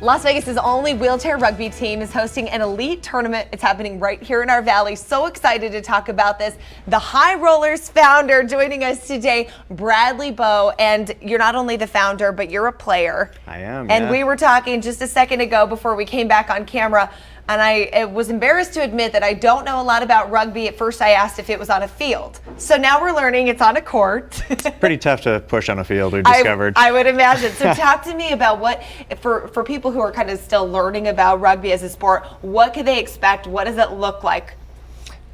Las Vegas's only wheelchair rugby team is hosting an elite tournament. It's happening right here in our valley. So excited to talk about this. The High Rollers founder joining us today, Bradley Bowe. And you're not only the founder, but you're a player. I am, And we were talking just a second ago before we came back on camera. And I was embarrassed to admit that I don't know a lot about rugby. At first I asked if it was on a field. So now we're learning it's on a court. It's pretty tough to push on a field, we discovered. I would imagine. So talk to me about what, for people who are kind of still learning about rugby as a sport, what can they expect? What does it look like?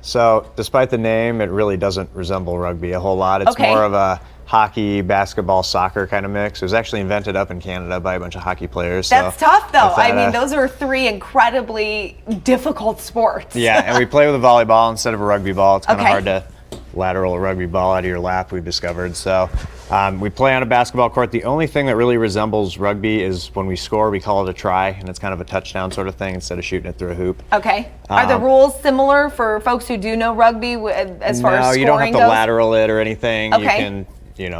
So despite the name, it really doesn't resemble rugby a whole lot. It's more of a hockey, basketball, soccer kind of mix. It was actually invented up in Canada by a bunch of hockey players. That's tough though. I mean, those are three incredibly difficult sports. Yeah, and we play with a volleyball instead of a rugby ball. It's kind of hard to lateral a rugby ball out of your lap, we've discovered. So we play on a basketball court. The only thing that really resembles rugby is when we score, we call it a try, and it's kind of a touchdown sort of thing instead of shooting it through a hoop. Okay. Are the rules similar for folks who do know rugby as far as scoring goes? No, you don't have to lateral it or anything. Okay. You can,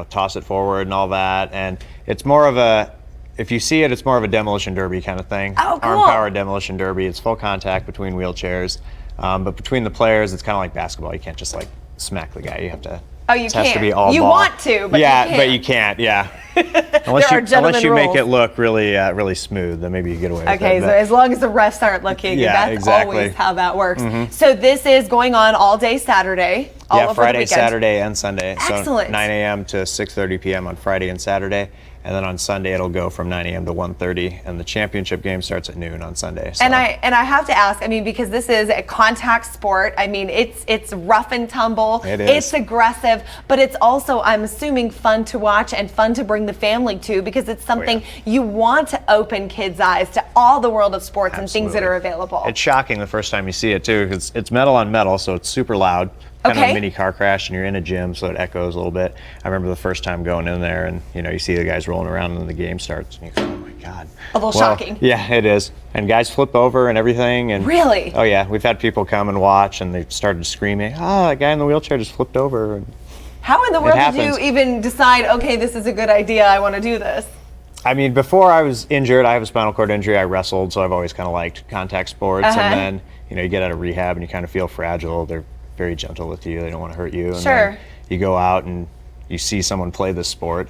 toss it forward and all that. And it's more of if you see it, it's more of a demolition derby kind of thing. Oh, cool. Arm power demolition derby. It's full contact between wheelchairs. But between the players, it's kind of like basketball. You can't just smack the guy. You have to. Oh, you can't. Has to be all you ball. Want to, but you can't. But you can't. Yeah. Unless you make it look really smooth, then maybe you get away with it. Okay, so as long as the refs aren't looking, that's always how that works. So this is going on all day Saturday, all over Friday, the weekend. Saturday, and Sunday. Excellent. So 9 a.m. to 6:30 p.m. on Friday and Saturday. And then on Sunday it'll go from 9 a.m. to 1:30, and the championship game starts at noon on Sunday. So. And I have to ask, because this is a contact sport. It's rough and tumble. It is. It's aggressive, but it's also, I'm assuming, fun to watch and fun to bring the family to, because it's something you want to open kids' eyes to all the world of sports and things that are available. It's shocking the first time you see it too, because it's metal on metal, so it's super loud. Kind of a mini car crash, and you're in a gym, so it echoes a little bit. I remember the first time going in there, and you see the guys rolling around, and the game starts, and you go, "Oh my God!" A little shocking. Yeah, it is. And guys flip over and everything. And really? Oh yeah, we've had people come and watch, and they started screaming, "Oh, that guy in the wheelchair just flipped over!" And how in the world did you even decide? Okay, this is a good idea. I want to do this. Before I was injured, I have a spinal cord injury. I wrestled, so I've always kind of liked contact sports. And then you get out of rehab, and you kind of feel fragile. They're very gentle with you. They don't want to hurt you. And then you go out and you see someone play this sport.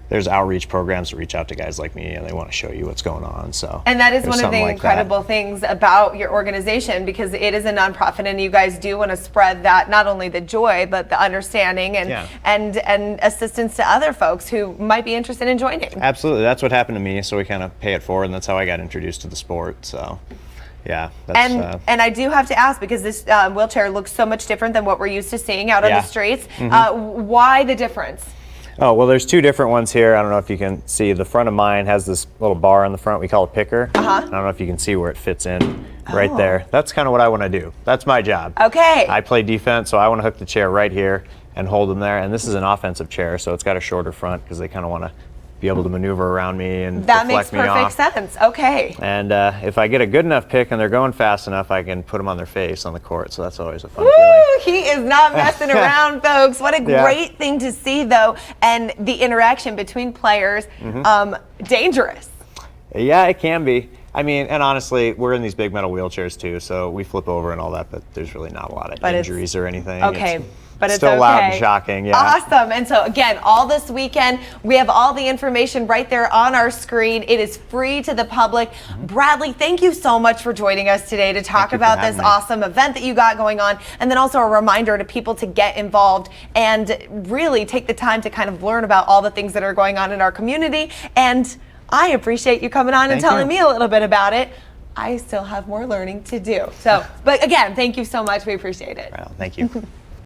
There's outreach programs that reach out to guys like me, and they want to show you what's going on. And that is one of the incredible things about your organization, because it is a nonprofit, and you guys do want to spread that, not only the joy, but the understanding and assistance to other folks who might be interested in joining. Absolutely. That's what happened to me. So we kind of pay it forward, and that's how I got introduced to the sport. So. Yeah, and I do have to ask, because this wheelchair looks so much different than what we're used to seeing out on the streets. Why the difference? Oh, well, there's two different ones here. I don't know if you can see. The front of mine has this little bar on the front we call a picker. I don't know if you can see where it fits in right there. That's kind of what I want to do. That's my job. Okay. I play defense, so I want to hook the chair right here and hold them there. And this is an offensive chair, so it's got a shorter front because they kind of want to be able to maneuver around me and deflect me off. That makes perfect sense. Okay. And if I get a good enough pick and they're going fast enough, I can put them on their face on the court. So that's always a fun feeling. He is not messing around, folks. What a great thing to see, though. And the interaction between players, dangerous. Yeah, it can be. And honestly, we're in these big metal wheelchairs too, so we flip over and all that, but there's really not a lot of injuries or anything. Okay. But it's still loud and shocking, Awesome. And so again, all this weekend, we have all the information right there on our screen. It is free to the public. Bradley, thank you so much for joining us today to talk about this awesome event that you got going on, and then also a reminder to people to get involved and really take the time to kind of learn about all the things that are going on in our community. And I appreciate you coming on and telling me a little bit about it. I still have more learning to do. So, but again, thank you so much. We appreciate it. Well, thank you.